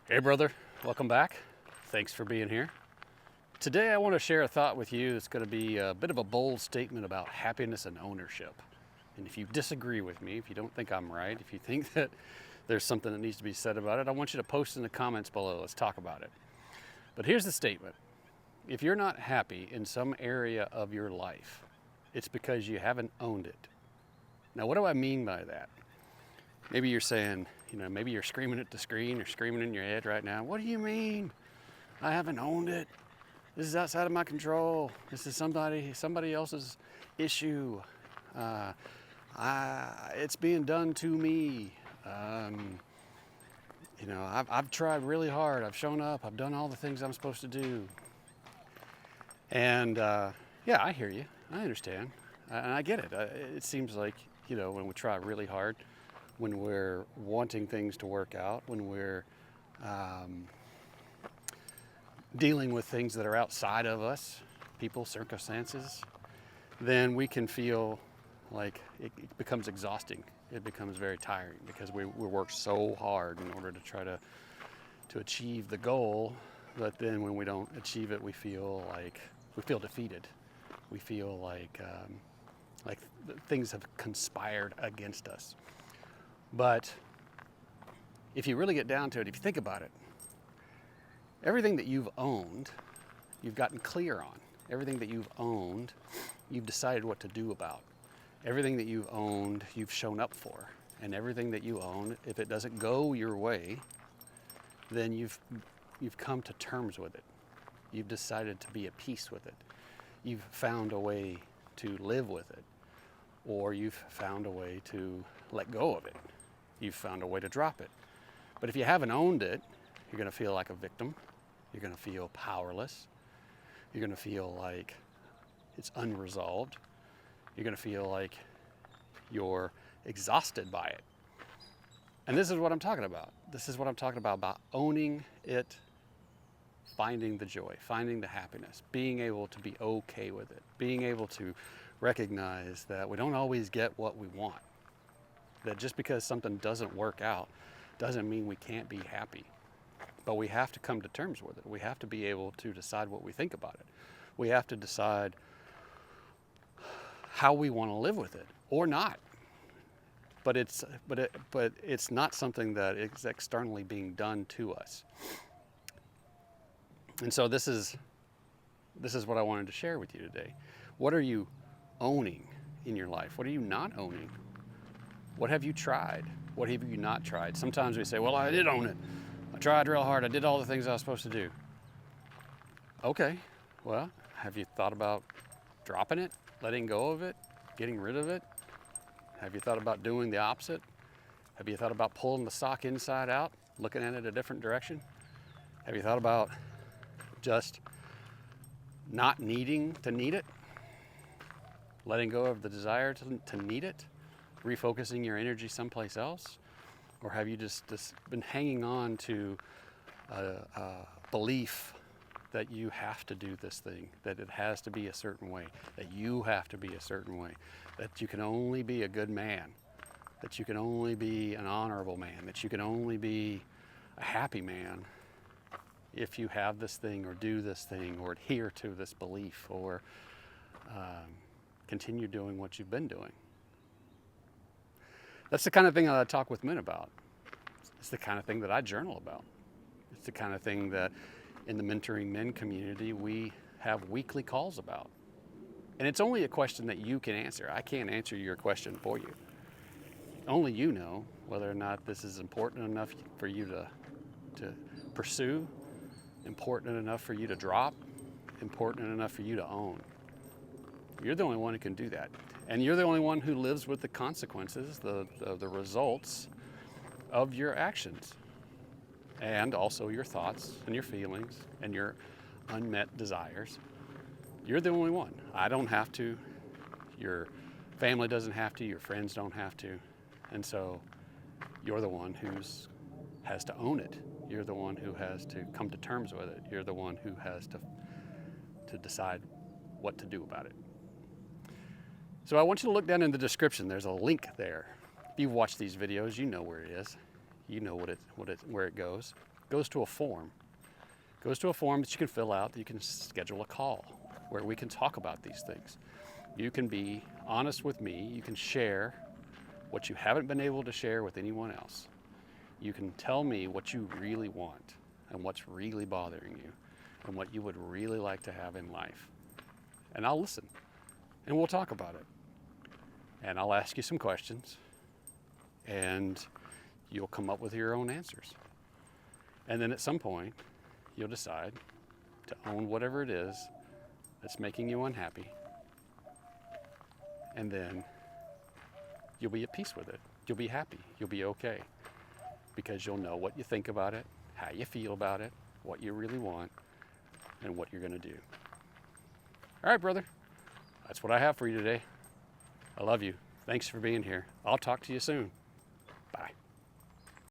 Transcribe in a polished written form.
Hey brother, welcome back. Thanks for being here. Today I want to share a thought with you that's going to be a bit of a bold statement about happiness and ownership. And if you disagree with me, if you don't think I'm right, if you think that there's something that needs to be said about it, I want you to post in the comments below. Let's talk about it. But here's the statement. If you're not happy in some area of your life, it's because you haven't owned it. Now, what do I mean by that? Maybe you're saying, maybe you're screaming at the screen or screaming in your head right now. What do you mean? I haven't owned it. This is outside of my control. This is somebody else's issue. It's being done to me. I've tried really hard. I've shown up. I've done all the things I'm supposed to do. And yeah, I hear you. I understand. And I get it. It seems like, when we try really hard, when we're wanting things to work out, when we're dealing with things that are outside of us, people, circumstances, then we can feel like it becomes exhausting. It becomes very tiring because we work so hard in order to try to achieve the goal. But then when we don't achieve it, we feel defeated. We feel like things have conspired against us. But if you really get down to it, if you think about it, everything that you've owned, you've gotten clear on. Everything that you've owned, you've decided what to do about. Everything that you've owned, you've shown up for. And everything that you own, if it doesn't go your way, then you've come to terms with it. You've decided to be at peace with it. You've found a way to live with it. Or you've found a way to let go of it. You've found a way to drop it. But if you haven't owned it, you're going to feel like a victim. You're going to feel powerless. You're going to feel like it's unresolved. You're going to feel like you're exhausted by it. And this is what I'm talking about. This is what I'm talking about owning it, finding the joy, finding the happiness, being able to be okay with it, being able to recognize that we don't always get what we want. That just because something doesn't work out doesn't mean we can't be happy. But we have to come to terms with it. We have to be able to decide what we think about it. We have to decide how we want to live with it or not. But it's not something that is externally being done to us. And so this is what I wanted to share with you today. What are you owning in your life? What are you not owning? What have you tried? What have you not tried? Sometimes we say, well, I did own it. I tried real hard. I did all the things I was supposed to do. Okay, well, have you thought about dropping it, letting go of it, getting rid of it? Have you thought about doing the opposite? Have you thought about pulling the sock inside out, looking at it a different direction? Have you thought about just not needing to need it? Letting go of the desire to need it? Refocusing your energy someplace else? Or have you just been hanging on to a belief that you have to do this thing, that it has to be a certain way, that you have to be a certain way, that you can only be a good man, that you can only be an honorable man, that you can only be a happy man if you have this thing or do this thing or adhere to this belief or continue doing what you've been doing? That's the kind of thing that I talk with men about. It's the kind of thing that I journal about. It's the kind of thing that in the Mentoring Men community we have weekly calls about. And it's only a question that you can answer. I can't answer your question for you. Only you know whether or not this is important enough for you to pursue, important enough for you to drop, important enough for you to own. You're the only one who can do that. And you're the only one who lives with the consequences, the results of your actions. And also your thoughts and your feelings and your unmet desires. You're the only one. I don't have to. Your family doesn't have to. Your friends don't have to. And so you're the one who has to own it. You're the one who has to come to terms with it. You're the one who has to decide what to do about it. So I want you to look down in the description. There's a link there. If you've watched these videos, you know where it is. You know where it goes. goes to a form. It goes to a form that you can fill out, that you can schedule a call where we can talk about these things. You can be honest with me. You can share what you haven't been able to share with anyone else. You can tell me what you really want and what's really bothering you and what you would really like to have in life. And I'll listen and we'll talk about it. And I'll ask you some questions and you'll come up with your own answers. And then at some point, you'll decide to own whatever it is that's making you unhappy. And then you'll be at peace with it. You'll be happy. You'll be okay. Because you'll know what you think about it, how you feel about it, what you really want, and what you're going to do. All right, brother. That's what I have for you today. I love you. Thanks for being here. I'll talk to you soon.